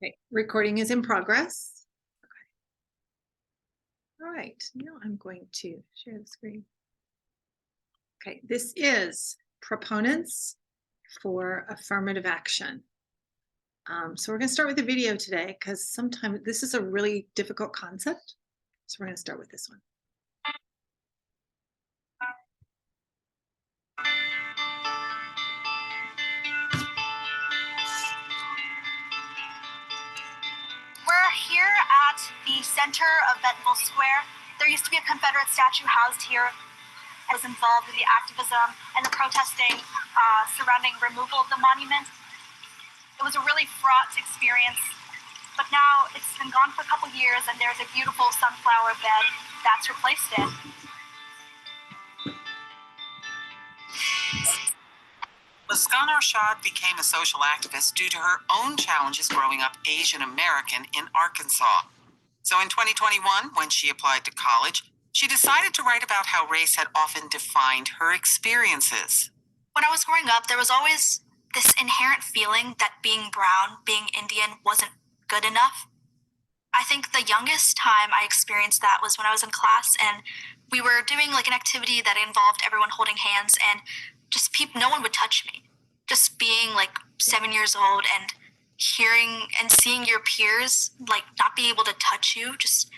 Okay, recording is in progress. Okay. All right, now I'm going to share the screen. Okay, this is proponents for affirmative action. So we're going to start with the video today because sometimes this is a really difficult concept. So we're going to start with this one. We're here at the center of Bentonville Square. There used to be a Confederate statue housed here. I was involved in the activism and the protesting surrounding removal of the monument. It was a really fraught experience, but now it's been gone for a couple years and there's a beautiful sunflower bed that's replaced it. Laskan Arshad became a social activist due to her own challenges growing up Asian American in Arkansas. So in 2021, when she applied to college, she decided to write about how race had often defined her experiences. When I was growing up, there was always this inherent feeling that being brown, being Indian, wasn't good enough. I think the youngest time I experienced that was when I was in class and we were doing like an activity that involved everyone holding hands and just no one would touch me. Just being like 7 years old and hearing and seeing your peers like not be able to touch you just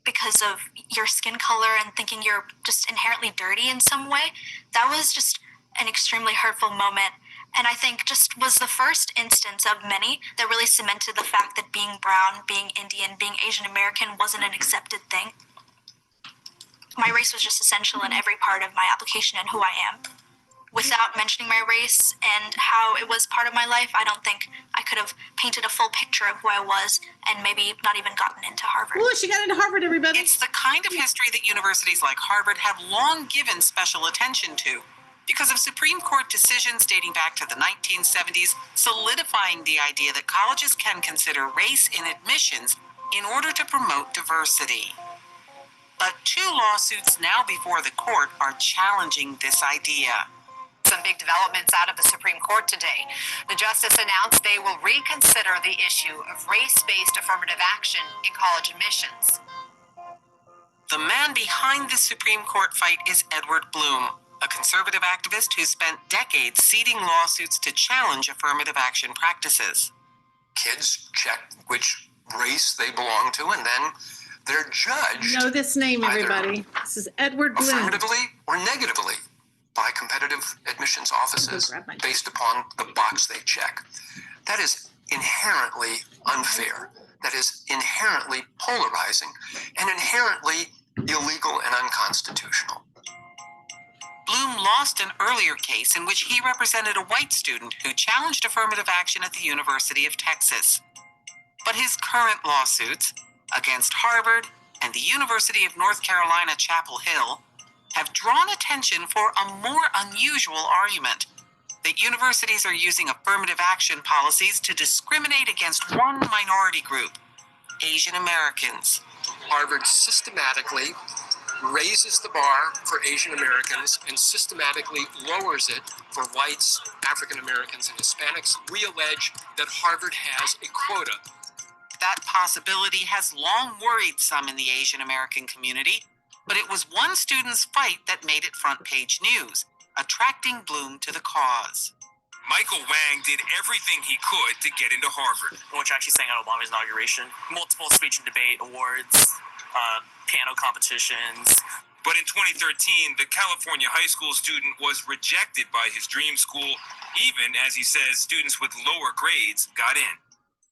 because of your skin color and thinking you're just inherently dirty in some way, that was just an extremely hurtful moment. And I think just was the first instance of many that really cemented the fact that being brown, being Indian, being Asian American wasn't an accepted thing. My race was just essential in every part of my application and who I am. Without mentioning my race and how it was part of my life, I don't think I could have painted a full picture of who I was and maybe not even gotten into Harvard. Oh, she got into Harvard, everybody. It's the kind of history that universities like Harvard have long given special attention to because of Supreme Court decisions dating back to the 1970s, solidifying the idea that colleges can consider race in admissions in order to promote diversity. But 2 lawsuits now before the court are challenging this idea. Some big developments out of the Supreme Court today. The justice announced they will reconsider the issue of race-based affirmative action in college admissions. The man behind the Supreme Court fight is Edward Bloom, a conservative activist who spent decades seeding lawsuits to challenge affirmative action practices. Kids check which race they belong to, and then they're judged. Know this name, everybody. This is Edward Bloom. Affirmatively or negatively by competitive admissions offices based upon the box they check. That is inherently unfair. That is inherently polarizing and inherently illegal and unconstitutional. Bloom lost an earlier case in which he represented a white student who challenged affirmative action at the University of Texas. But his current lawsuits against Harvard and the University of North Carolina, Chapel Hill have drawn attention for a more unusual argument that universities are using affirmative action policies to discriminate against one minority group, Asian Americans. Harvard systematically raises the bar for Asian Americans and systematically lowers it for whites, African Americans, and Hispanics. We allege that Harvard has a quota. That possibility has long worried some in the Asian American community, but it was one student's fight that made it front-page news, attracting Bloom to the cause. Michael Wang did everything he could to get into Harvard. Which actually sang at Obama's inauguration, multiple speech and debate awards, piano competitions. But in 2013, the California high school student was rejected by his dream school, even as he says students with lower grades got in.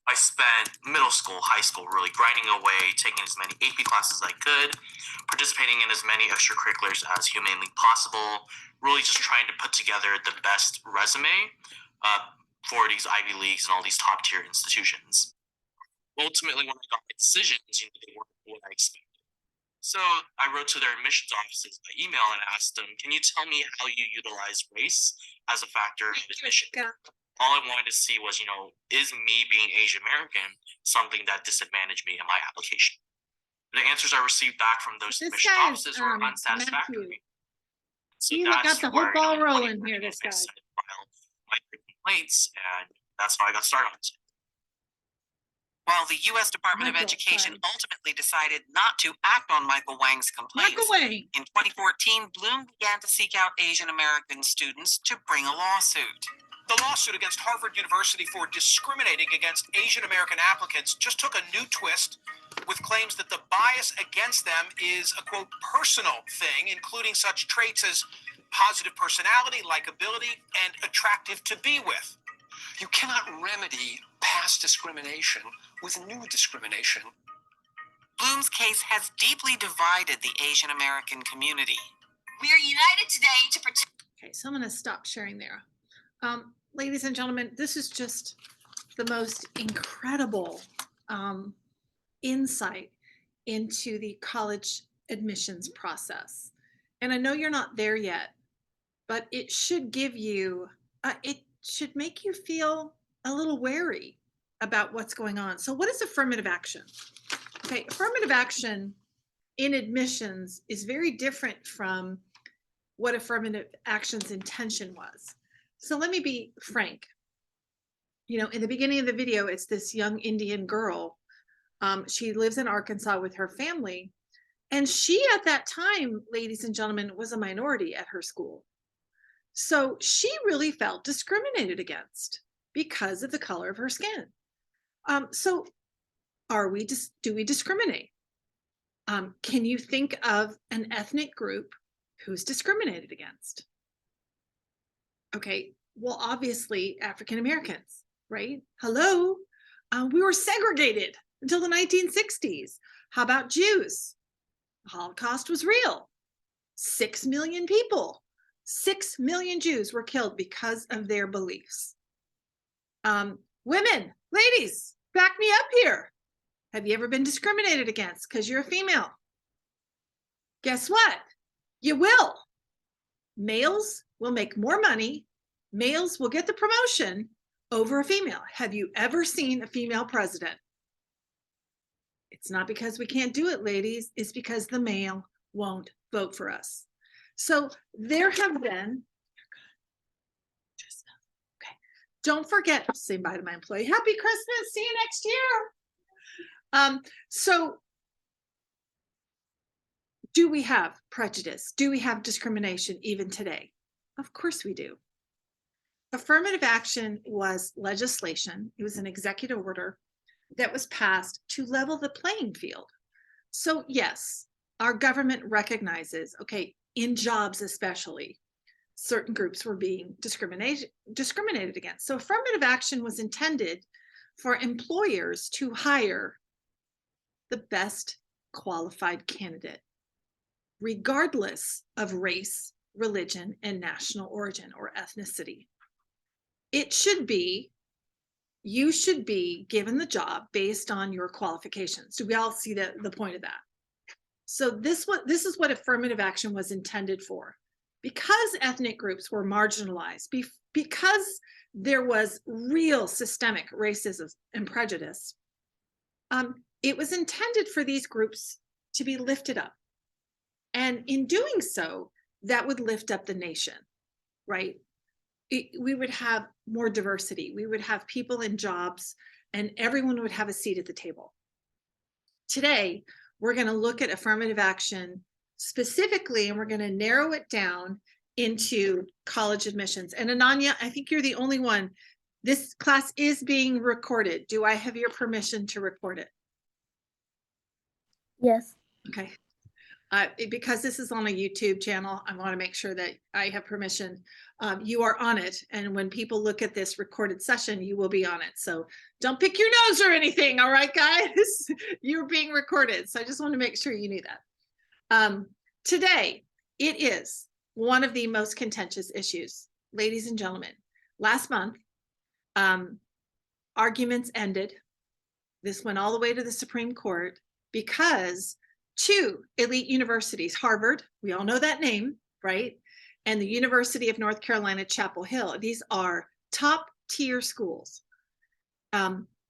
I spent middle school, high school really grinding away, taking as many AP classes as I could, participating in as many extracurriculars as humanly possible, really just trying to put together the best resume for these Ivy Leagues and all these top tier institutions. Ultimately, when I got my decisions, they weren't what I expected. So I wrote to their admissions offices by email and asked them, can you tell me how you utilize race as a factor in admission? All I wanted to see was, is me being Asian American something that disadvantaged me in my application? The answers I received back from those admission offices were unsatisfactory. So he got the whole ball rolling here, this guy. My complaints, and that's how I got started on it. While the U.S. Department of Michael, Education sorry. ultimately decided not to act on Michael Wang's complaints, Michael Wang. in 2014, Bloom began to seek out Asian American students to bring a lawsuit. The lawsuit against Harvard University for discriminating against Asian American applicants just took a new twist with claims that the bias against them is a, quote, personal thing, including such traits as positive personality, likability, and attractive to be with. You cannot remedy past discrimination with new discrimination. Bloom's case has deeply divided the Asian American community. We are united today to protect. Okay, so I'm going to stop sharing there. Ladies and gentlemen, this is just the most incredible insight into the college admissions process. And I know you're not there yet, but it should give you, it should make you feel a little wary about what's going on. So what is affirmative action? Okay, affirmative action in admissions is very different from what affirmative action's intention was. So let me be frank. You know, in the beginning of the video, it's this young Indian girl. She lives in Arkansas with her family. And she, at that time, ladies and gentlemen, was a minority at her school. So she really felt discriminated against because of the color of her skin. So do we discriminate? Can you think of an ethnic group who's discriminated against? Okay, well, obviously African Americans, right? Hello, we were segregated until the 1960s. How about Jews? The Holocaust was real. 6 million people, 6 million Jews were killed because of their beliefs. Women, ladies, back me up here. Have you ever been discriminated against because you're a female? Guess what? You will. Males will make more money. Males will get the promotion over a female. Have you ever seen a female president? It's not because we can't do it, ladies. It's because the male won't vote for us. So there have been, okay, don't forget, say bye to my employee. Happy Christmas. See you next year. So do we have prejudice? Do we have discrimination even today? Of course we do. Affirmative action was legislation. It was an executive order that was passed to level the playing field. So yes, our government recognizes, okay, in jobs especially, certain groups were being discriminated against. So affirmative action was intended for employers to hire the best qualified candidate, regardless of race, religion, and national origin or ethnicity. It should be, you should be given the job based on your qualifications. Do we all see the point of that? So this is what affirmative action was intended for. Because ethnic groups were marginalized, because there was real systemic racism and prejudice, it was intended for these groups to be lifted up. And in doing so, that would lift up the nation, right? We would have more diversity. We would have people in jobs and everyone would have a seat at the table. Today, we're going to look at affirmative action specifically, and we're going to narrow it down into college admissions. And Ananya, I think you're the only one. This class is being recorded. Do I have your permission to record it? Yes. Okay. Because this is on a YouTube channel, I want to make sure that I have permission. You are on it. And when people look at this recorded session, you will be on it. So don't pick your nose or anything. All right, guys, you're being recorded. So I just want to make sure you knew that. Today, it is one of the most contentious issues. Ladies and gentlemen, last month, arguments ended. This went all the way to the Supreme Court because two elite universities, Harvard, we all know that name, right? And the University of North Carolina, Chapel Hill. These are top tier schools.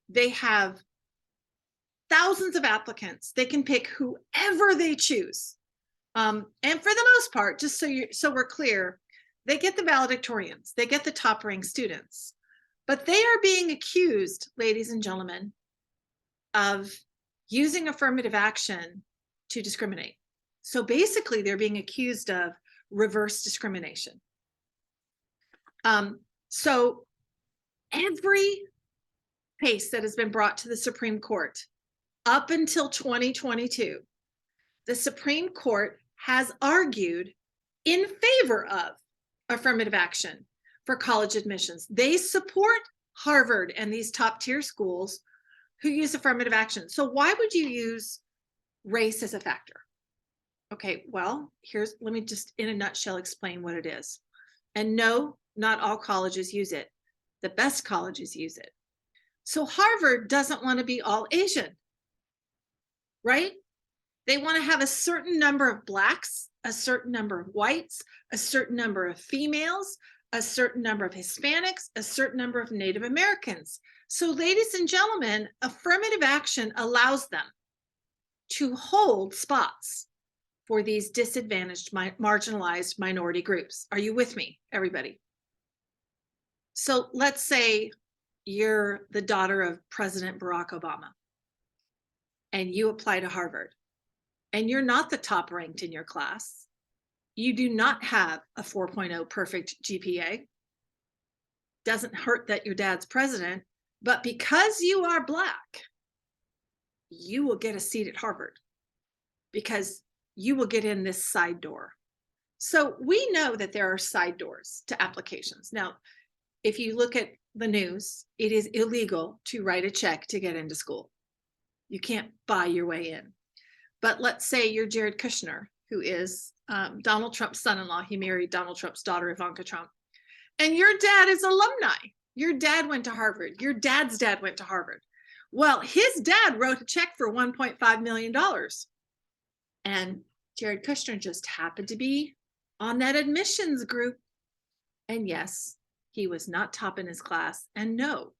They have thousands of applicants. They can pick whoever they choose. And for the most part, just so we're clear, they get the valedictorians, they get the top ranked students, but they are being accused, ladies and gentlemen, of using affirmative action to discriminate. So basically, they're being accused of reverse discrimination. So every case that has been brought to the Supreme Court up until 2022, the Supreme Court has argued in favor of affirmative action for college admissions. They support Harvard and these top tier schools who use affirmative action. So why would you use race as a factor? Okay, well, let me just in a nutshell explain what it is. And no, not all colleges use it. The best colleges use it. So Harvard doesn't want to be all Asian, right? They want to have a certain number of Blacks, a certain number of whites, a certain number of females, a certain number of Hispanics, a certain number of Native Americans. So ladies and gentlemen, affirmative action allows them to hold spots for these disadvantaged, marginalized minority groups. Are you with me, everybody? So let's say you're the daughter of President Barack Obama and you apply to Harvard and you're not the top ranked in your class. You do not have a 4.0 perfect GPA. Doesn't hurt that your dad's president, but because you are Black, you will get a seat at Harvard because you will get in this side door. So we know that there are side doors to applications. Now, if you look at the news, it is illegal to write a check to get into school. You can't buy your way in. But let's say you're Jared Kushner, who is Donald Trump's son-in-law. He married Donald Trump's daughter, Ivanka Trump. And your dad is alumni. Your dad went to Harvard. Your dad's dad went to Harvard. Well, his dad wrote a check for $1.5 million. And Jared Kushner just happened to be on that admissions group. And yes, he was not top in his class. And no,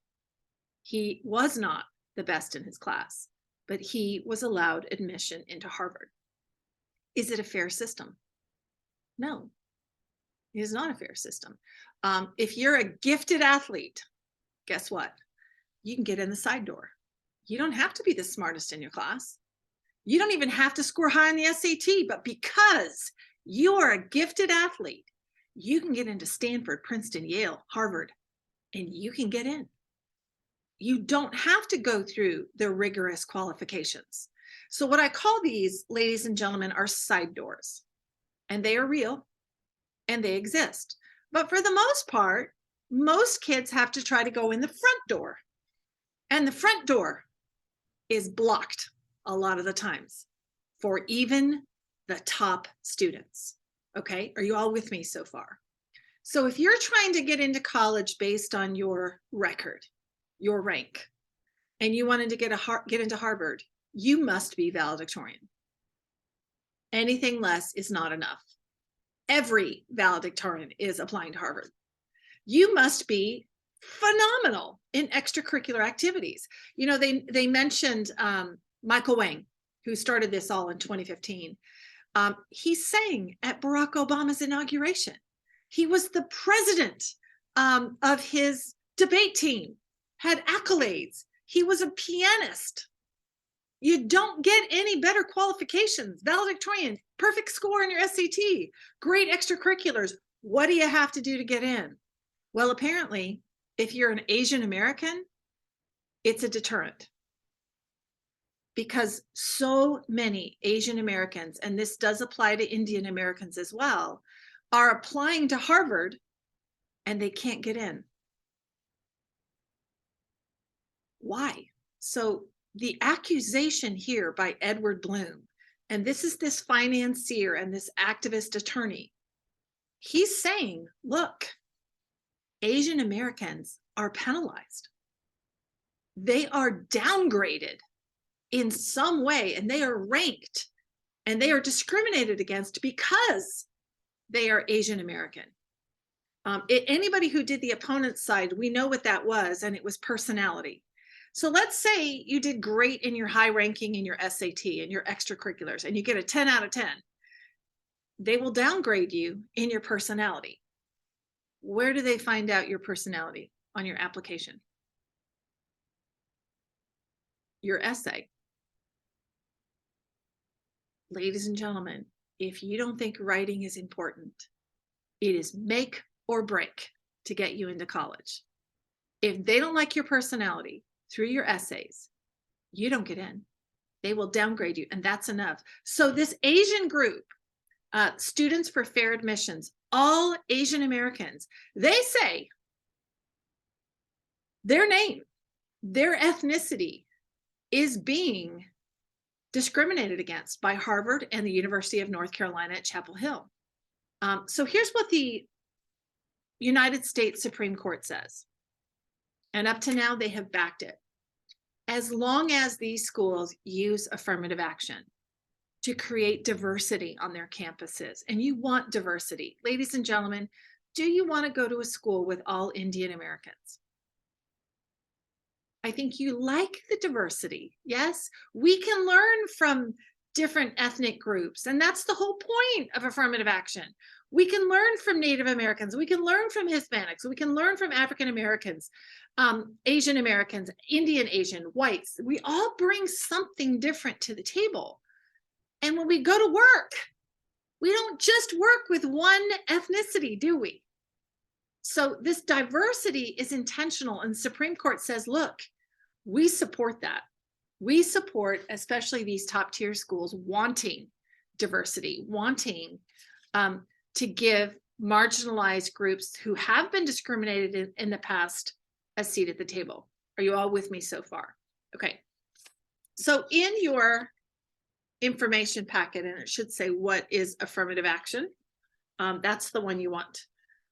he was not the best in his class, but he was allowed admission into Harvard. Is it a fair system? No, it is not a fair system. If you're a gifted athlete, guess what? You can get in the side door. You don't have to be the smartest in your class. You don't even have to score high on the SAT, but because you are a gifted athlete, you can get into Stanford, Princeton, Yale, Harvard, and you can get in. You don't have to go through the rigorous qualifications. So what I call these, ladies and gentlemen, are side doors, and they are real and they exist. But for the most part, most kids have to try to go in the front door, and the front door is blocked a lot of the times for even the top students. Okay, are you all with me so far? So if you're trying to get into college based on your record, your rank, and you wanted to get into Harvard, you must be valedictorian. Anything less is not enough. Every valedictorian is applying to Harvard. You must be phenomenal in extracurricular activities. You know, they mentioned Michael Wang, who started this all in 2015. He sang at Barack Obama's inauguration. He was the president of his debate team, had accolades. He was a pianist. You don't get any better qualifications. Valedictorian, perfect score in your SAT, great extracurriculars. What do you have to do to get in? Well, apparently, if you're an Asian American, it's a deterrent. Because so many Asian Americans, and this does apply to Indian Americans as well, are applying to Harvard and they can't get in. Why? So the accusation here by Edward Bloom, and this is this financier and this activist attorney, he's saying, look, Asian Americans are penalized. They are downgraded in some way, and they are ranked and they are discriminated against because they are Asian American. Anybody who did the opponent's side, we know what that was, and it was personality. So let's say you did great in your high ranking in your SAT and your extracurriculars, and you get a 10 out of 10. They will downgrade you in your personality. Where do they find out your personality? On your application. your essay. Ladies and gentlemen, if you don't think writing is important, it is make or break to get you into college. If they don't like your personality through your essays, you don't get in. They will downgrade you, and that's enough. So this Asian group, Students for Fair Admissions, all Asian Americans, they say their name, their ethnicity is being discriminated against by Harvard and the University of North Carolina at Chapel Hill. So here's what the United States Supreme Court says. And up to now, they have backed it. As long as these schools use affirmative action to create diversity on their campuses, and you want diversity, ladies and gentlemen, do you want to go to a school with all Indian Americans? I think you like the diversity. Yes, we can learn from different ethnic groups, and that's the whole point of affirmative action. We can learn from Native Americans, we can learn from Hispanics, we can learn from African Americans, Asian Americans, Indian Asian, whites. We all bring something different to the table. And when we go to work, we don't just work with one ethnicity, do we? So this diversity is intentional, and the Supreme Court says, look, we support that. We support especially these top tier schools wanting diversity, wanting to give marginalized groups who have been discriminated in the past a seat at the table. Are you all with me so far? Okay. So in your information packet, and it should say, what is affirmative action? That's the one you want.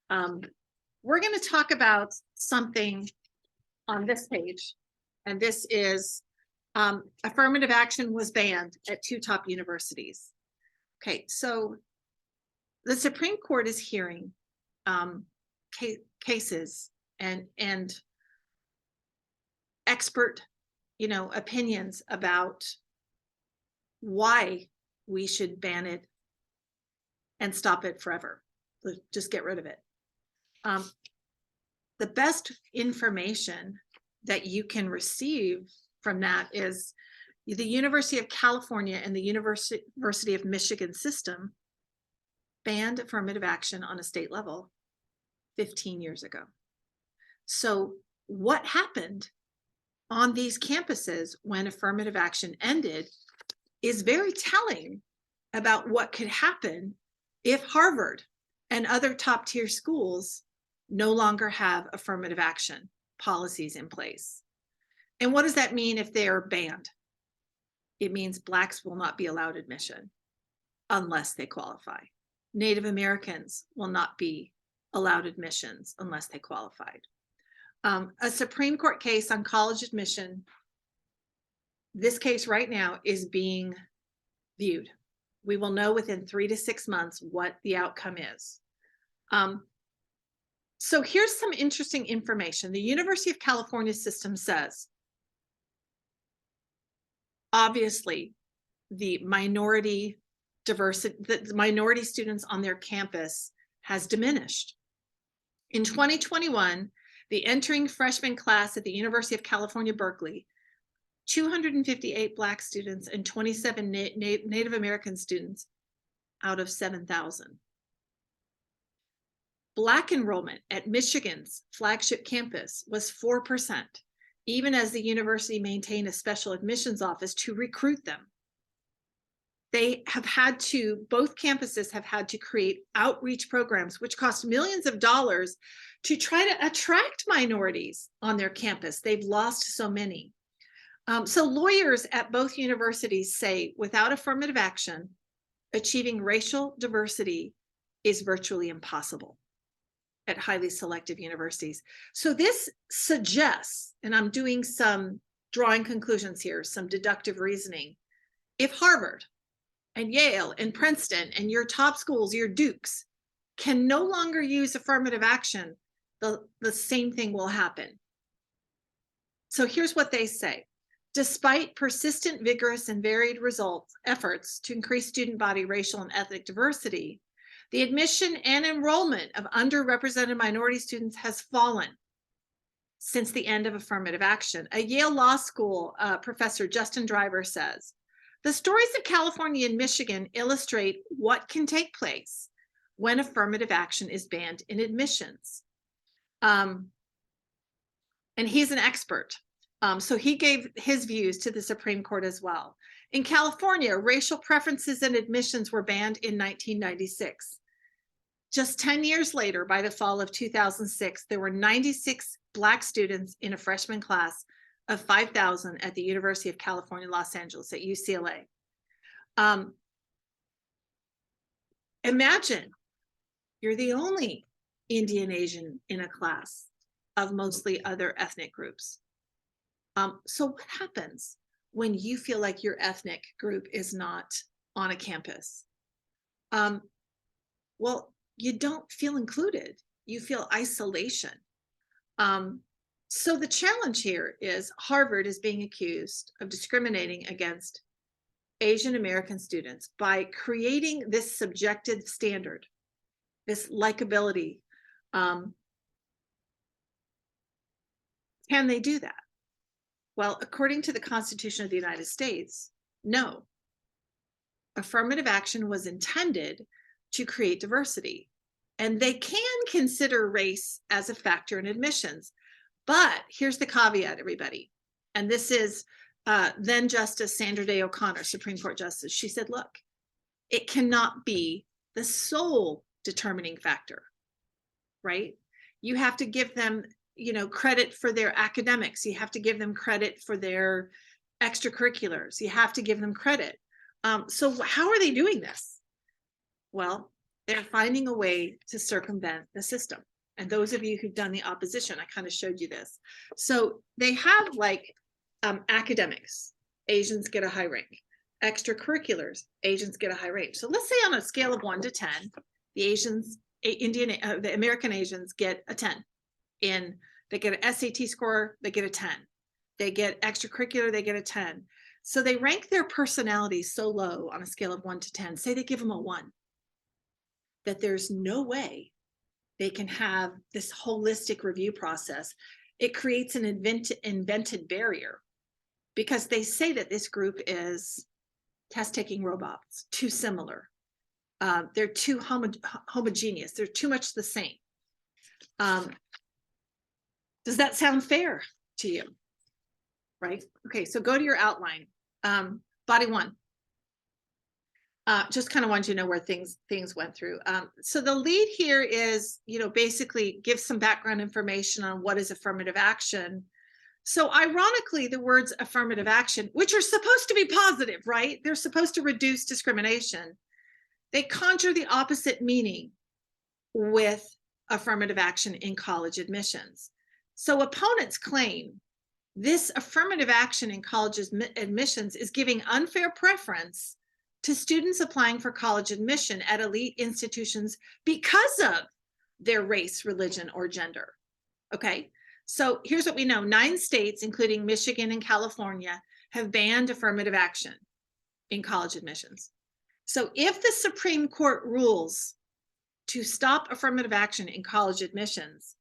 We're going to talk about something on this page, and this is affirmative action was banned at 2 top universities. Okay, so the Supreme Court is hearing cases and expert, opinions about why we should ban it and stop it forever. Just get rid of it. The best information that you can receive from that is the University of California and the University of Michigan system banned affirmative action on a state level 15 years ago. So what happened on these campuses when affirmative action ended is very telling about what could happen if Harvard and other top tier schools no longer have affirmative action policies in place. And what does that mean if they're banned? It means Blacks will not be allowed admission unless they qualify. Native Americans will not be allowed admissions unless they qualified. A Supreme Court case on college admission, this case right now is being viewed. We will know within 3 to 6 months what the outcome is. So here's some interesting information. The University of California system says, obviously, the minority students on their campus has diminished. In 2021, the entering freshman class at the University of California, Berkeley, 258 Black students and 27 Native American students out of 7,000. Black enrollment at Michigan's flagship campus was 4%, even as the university maintained a special admissions office to recruit them. Both campuses have had to create outreach programs, which cost millions of dollars to try to attract minorities on their campus. They've lost so many. So lawyers at both universities say without affirmative action, achieving racial diversity is virtually impossible at highly selective universities. So this suggests, and I'm doing some drawing conclusions here, some deductive reasoning. If Harvard and Yale and Princeton and your top schools, your Dukes, can no longer use affirmative action, the same thing will happen. So here's what they say. Despite persistent, vigorous, and varied efforts to increase student body racial and ethnic diversity, the admission and enrollment of underrepresented minority students has fallen. since the end of affirmative action. A Yale Law School professor, Justin Driver, says, the stories of California and Michigan illustrate what can take place when affirmative action is banned in admissions. And he's an expert. So he gave his views to the Supreme Court as well. In California, racial preferences in admissions were banned in 1996. Just 10 years later, by the fall of 2006, there were 96 Black students in a freshman class of 5,000 at the University of California, Los Angeles, at UCLA. Imagine you're the only Indian Asian in a class of mostly other ethnic groups. So what happens when you feel like your ethnic group is not on a campus? Well, you don't feel included. You feel isolation. So the challenge here is Harvard is being accused of discriminating against Asian American students by creating this subjective standard, this likability. Can they do that? Well, according to the Constitution of the United States, no. Affirmative action was intended to create diversity, and they can consider race as a factor in admissions. But here's the caveat, everybody. And this is then Justice Sandra Day O'Connor, Supreme Court Justice. She said, look, it cannot be the sole determining factor, right? You have to give them, credit for their academics. You have to give them credit for their extracurriculars. You have to give them credit. So how are they doing this? Well, they're finding a way to circumvent the system. And those of you who've done the opposition, I kind of showed you this. So they have academics, Asians get a high rank. Extracurriculars, Asians get a high rank. So let's say on a scale of 1 to 10, the American Asians get a 10. They get an SAT score, they get a 10. They get extracurricular, they get a 10. So they rank their personalities so low on a scale of 1 to 10, say they give them a 1, that there's no way they can have this holistic review process. It creates an invented barrier because they say that this group is test-taking robots, too similar. They're too homogeneous. They're too much the same. Does that sound fair to you? Right? Okay, so go to your outline. Body 1. Just kind of want you to know where things went through. So the lead here is, basically give some background information on what is affirmative action. So ironically, the words affirmative action, which are supposed to be positive, right? They're supposed to reduce discrimination. They conjure the opposite meaning with affirmative action in college admissions. So opponents claim this affirmative action in college admissions is giving unfair preference to students applying for college admission at elite institutions because of their race, religion, or gender. Okay, so here's what we know. 9 states, including Michigan and California, have banned affirmative action in college admissions. So if the Supreme Court rules to stop affirmative action in college admissions,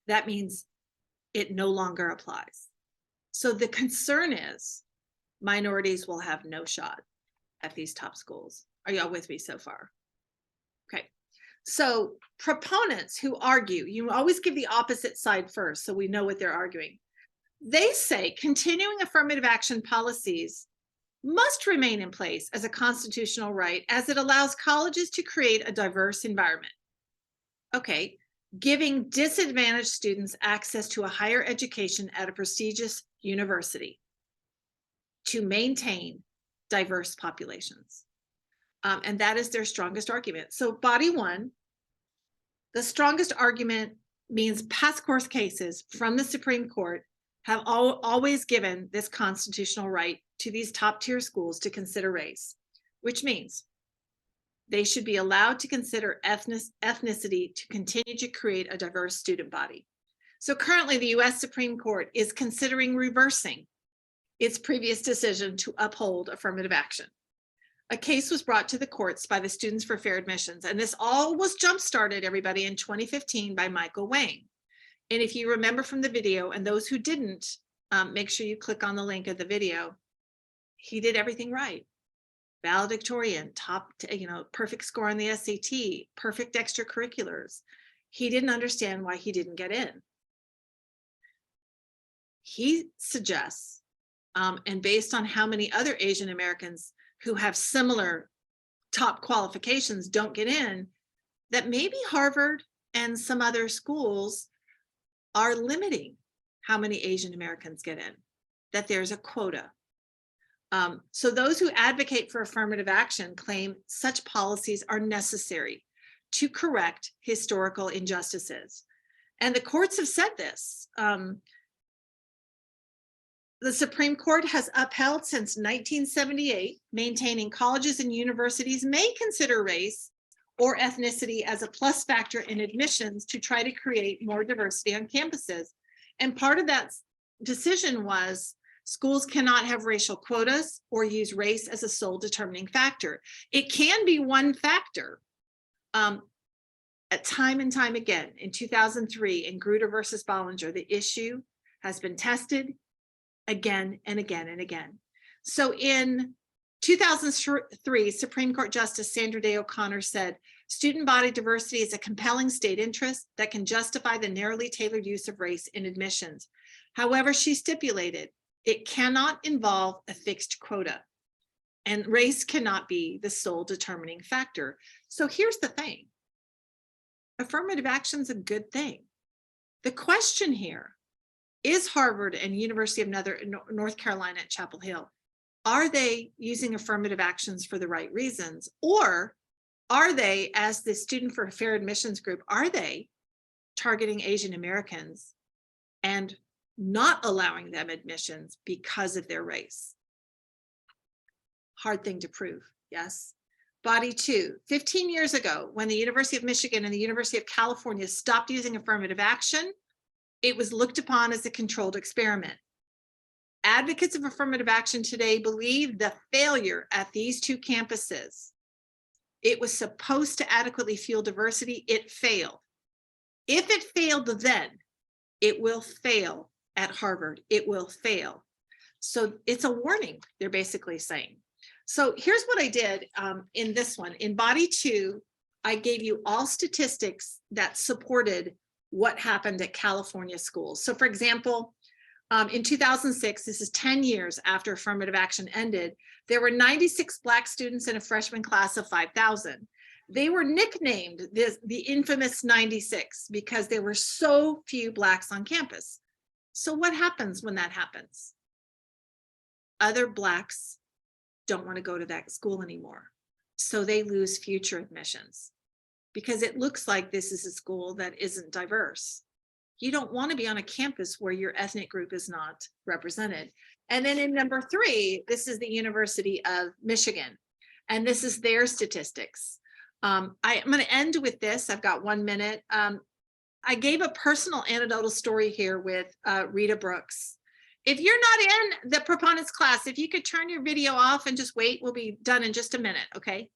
that means it no longer applies. So the concern is minorities will have no shot at these top schools. Are y'all with me so far? Okay, so proponents who argue, you always give the opposite side first so we know what they're arguing. They say continuing affirmative action policies must remain in place as a constitutional right as it allows colleges to create a diverse environment. Okay, giving disadvantaged students access to a higher education at a prestigious university to maintain diverse populations. And that is their strongest argument. So body 1, the strongest argument means past court cases from the Supreme Court have always given this constitutional right to these top tier schools to consider race, which means they should be allowed to consider ethnicity to continue to create a diverse student body. So currently the US Supreme Court is considering reversing its previous decision to uphold affirmative action. A case was brought to the courts by the Students for Fair Admissions, and this all was jump-started, everybody, in 2015 by Michael Wang. And if you remember from the video, and those who didn't, make sure you click on the link of the video. He did everything right. Valedictorian, top, perfect score on the SAT, perfect extracurriculars. He didn't understand why he didn't get in. He suggests, and based on how many other Asian Americans who have similar top qualifications don't get in, that maybe Harvard and some other schools are limiting how many Asian Americans get in, that there's a quota. So those who advocate for affirmative action claim such policies are necessary to correct historical injustices. And the courts have said this. The Supreme Court has upheld since 1978, maintaining colleges and universities may consider race or ethnicity as a plus factor in admissions to try to create more diversity on campuses. And part of that decision was schools cannot have racial quotas or use race as a sole determining factor. It can be one factor. At time and time again, in 2003, in Grutter versus Bollinger, the issue has been tested again and again and again. So in 2003, Supreme Court Justice Sandra Day O'Connor said, student body diversity is a compelling state interest that can justify the narrowly tailored use of race in admissions. However, she stipulated, it cannot involve a fixed quota, and race cannot be the sole determining factor. So here's the thing. Affirmative action is a good thing. The question here is Harvard and University of North Carolina at Chapel Hill, are they using affirmative actions for the right reasons? Or are they, as the Student for Fair Admissions group, are they targeting Asian Americans and not allowing them admissions because of their race? Hard thing to prove, yes. Body 2, 15 years ago, when the University of Michigan and the University of California stopped using affirmative action, it was looked upon as a controlled experiment. Advocates of affirmative action today believe the failure at these two campuses, it was supposed to adequately fuel diversity, it failed. If it failed then, it will fail at Harvard, it will fail. So it's a warning, they're basically saying. So here's what I did in this one. In body 2, I gave you all statistics that supported what happened at California schools. So for example, in 2006, this is 10 years after affirmative action ended, there were 96 Black students in a freshman class of 5,000. They were nicknamed the infamous 96 because there were so few Blacks on campus. So what happens when that happens? Other Blacks don't want to go to that school anymore. So they lose future admissions because it looks like this is a school that isn't diverse. You don't want to be on a campus where your ethnic group is not represented. And then in number 3, this is the University of Michigan, and this is their statistics. I'm going to end with this. I've got 1 minute. I gave a personal anecdotal story here with Rita Brooks. If you're not in the Proponents class, if you could turn your video off and just wait, we'll be done in just a minute, okay?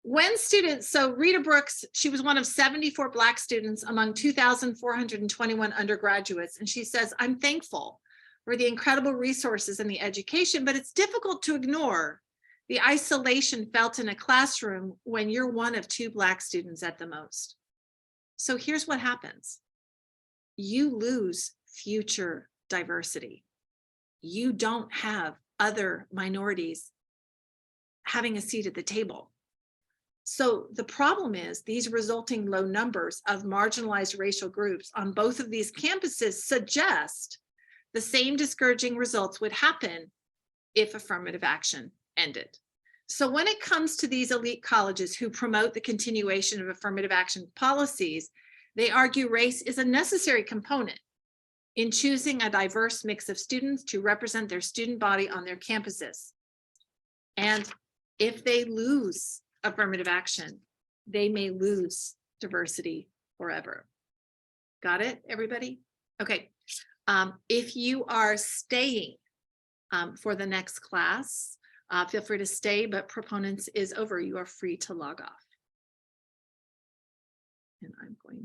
When students, so Rita Brooks, she was one of 74 Black students among 2,421 undergraduates. And she says, I'm thankful for the incredible resources and the education, but it's difficult to ignore the isolation felt in a classroom when you're one of 2 Black students at the most. So here's what happens. You lose future diversity. You don't have other minorities having a seat at the table. So the problem is these resulting low numbers of marginalized racial groups on both of these campuses suggest the same discouraging results would happen if affirmative action ended. So when it comes to these elite colleges who promote the continuation of affirmative action policies, they argue race is a necessary component in choosing a diverse mix of students to represent their student body on their campuses. And if they lose affirmative action, they may lose diversity forever. Got it, everybody? Okay. If you are staying for the next class, feel free to stay, but Proponents is over. You are free to log off. And I'm going